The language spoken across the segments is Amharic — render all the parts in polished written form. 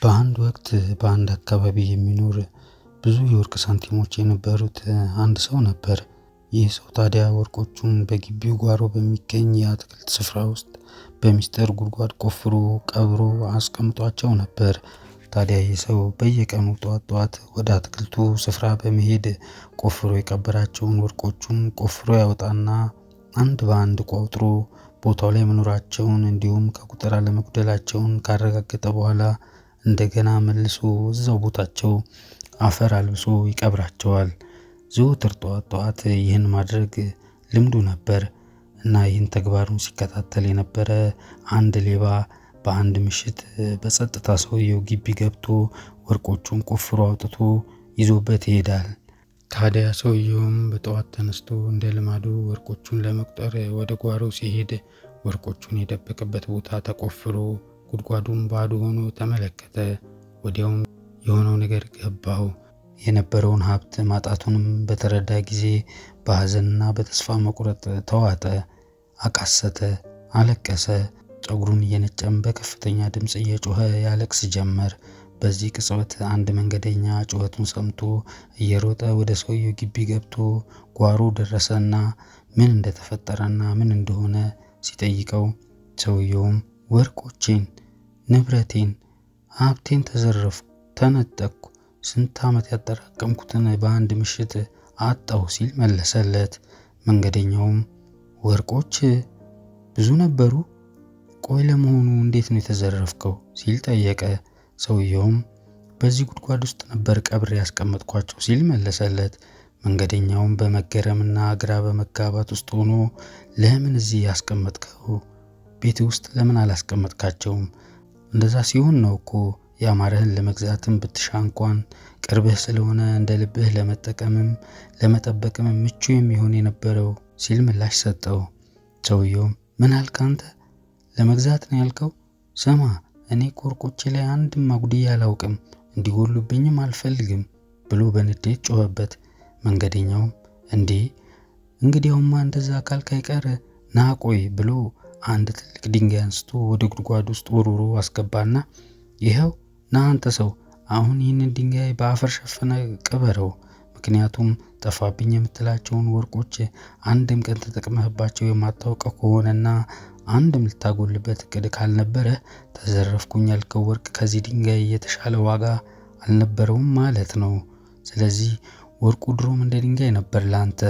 በአንድ ወቅት በአንድ አካባቢ የሚኖር ብዙ የወርቅ ሳንቲሞች የነበሩት አንድ ሰው ነበር። ይህ ሰው ታዲያ ወርቆቹን በግቢው ጓሮ በሚገኝ የአትክልት ስፍራ ውስጥ በሚስጥር ጉድጓድ ቆፍሮ ቀብሮ አስቀምጧቸው ነበር። ታዲያ ይህ ሰው በየቀኑ ጧት ወደ አትክልቱ ስፍራ በመሄድ ቆፍሮ የቀበራቸውን ወርቆቹን ቆፍሮ ያወጣና አንድ በአንድ ቆጥሮ ቦታው ላይ መኖራቸውን እንዲሁም ከቁጥር አለመጉደላቸውን ካረጋገጠ በኋላ እንደገና መልሶ እዛው ቦታቸው አፈር አልብሶ ይቀብራቸዋል። ዘወትር ጧት ይህን ማድረግ ልምዱ ነበር እና ይህን ተግባሩን ሲከታተል የነበረ አንድ ሌባ በአንድ ምሽት በጸጥታ ሰውየው ግቢ ገብቶ ወርቆቹን ቆፍሮ አውጥቶ ይዞበት ይሄዳል። ታዲያ ሰውየውም በጠዋት ተነስቶ እንደ ልማዱ ወርቆቹን ለመቁጠር ወደ ጓሮ ሲሄድ ወርቆቹን የደበቀበት ቦታ ተቆፍሮ ጉድጓዱን ባዶ ሆኖ ተመለከተ። ወዲያውም የሆነው ነገር ገባው። የነበረውን ሀብት ማጣቱንም በተረዳ ጊዜ በሐዘንና በተስፋ መቁረጥ ተዋጠ። አቃሰተ፣ አለቀሰ። ፀጉሩን እየነጨም በከፍተኛ ድምፅ እየጮኸ ያለቅስ ጀመር። በዚህ ቅጽበት አንድ መንገደኛ ጩኸቱን ሰምቶ እየሮጠ ወደ ሰውየው ግቢ ገብቶ ጓሮ ደረሰና ምን እንደተፈጠረና ምን እንደሆነ ሲጠይቀው ሰውየውም ወርቆቼን፣ ንብረቴን፣ ሀብቴን ተዘረፍኩ፣ ተነጠቅኩ፣ ስንት ዓመት ያጠራቀምኩትን በአንድ ምሽት አጣሁ ሲል መለሰለት። መንገደኛውም ወርቆች ብዙ ነበሩ? ቆይ ለመሆኑ እንዴት ነው የተዘረፍከው ሲል ጠየቀ። ሰውየውም በዚህ ጉድጓድ ውስጥ ነበር ቀብሬ ያስቀመጥኳቸው ሲል መለሰለት። መንገደኛውም በመገረምና ግራ በመጋባት ውስጥ ሆኖ ለምን እዚህ ያስቀመጥከው? ቤት ውስጥ ለምን አላስቀመጥካቸውም? እንደዛ ሲሆን ነው እኮ ያማረህን ለመግዛትም ብትሻ እንኳን ቅርብህ ስለሆነ እንደ ልብህ ለመጠቀምም ለመጠበቅም ምቹ የሚሆን የነበረው ሲል ምላሽ ሰጠው። ሰውየውም ምን አልክ አንተ? ለመግዛት ነው ያልከው? ስማ እኔ ወርቆቼ ላይ አንድም አጉድዬ አላውቅም፣ እንዲጎሉብኝም አልፈልግም ብሎ በንዴት ጮኸበት። መንገደኛውም እንዴ እንግዲያውማ እንደዛ ካልክ አይቀር ና ቆይ ብሎ አንድ ትልቅ ድንጋይ አንስቶ ወደ ጉድጓድ ውስጥ ወርውሮ አስገባና ይኸው ና አንተ ሰው አሁን ይህንን ድንጋይ በአፈር ሸፍነ ቅበረው። ምክንያቱም ጠፋብኝ የምትላቸውን ወርቆች አንድም ቀን ተጠቅመህባቸው የማታውቀው ከሆነና አንድም ልታጎልበት እቅድ ካልነበረ ተዘረፍኩኝ ያልከው ወርቅ ከዚህ ድንጋይ የተሻለ ዋጋ አልነበረውም ማለት ነው። ስለዚህ ወርቁ ድሮም እንደ ድንጋይ ነበር ላንተ።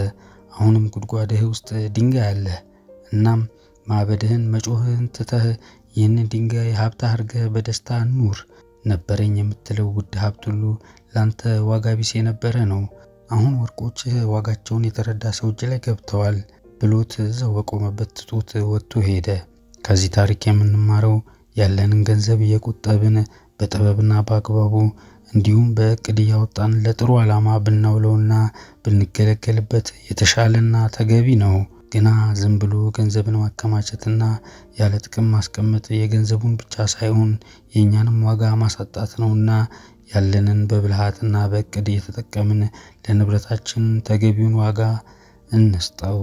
አሁንም ጉድጓድህ ውስጥ ድንጋይ አለ። እናም ማበድህን መጮህን ትተህ ይህንን ድንጋይ ሀብት አድርገህ በደስታ ኑር። ነበረኝ የምትለው ውድ ሀብት ሁሉ ላንተ ዋጋ ቢስ የነበረ ነው። አሁን ወርቆችህ ዋጋቸውን የተረዳ ሰው እጅ ላይ ገብተዋል ብሎት እዛው በቆመበት ትቶት ወጥቶ ሄደ። ከዚህ ታሪክ የምንማረው ያለንን ገንዘብ እየቆጠብን በጥበብና በአግባቡ እንዲሁም በእቅድ እያወጣን ለጥሩ ዓላማ ብናውለውና ብንገለገልበት የተሻለና ተገቢ ነው። ግና ዝም ብሎ ገንዘብን ማከማቸትና ያለ ጥቅም ማስቀመጥ የገንዘቡን ብቻ ሳይሆን የእኛንም ዋጋ ማሳጣት ነውና ያለንን በብልሃትና በእቅድ እየተጠቀምን ለንብረታችን ተገቢውን ዋጋ እንስጠው።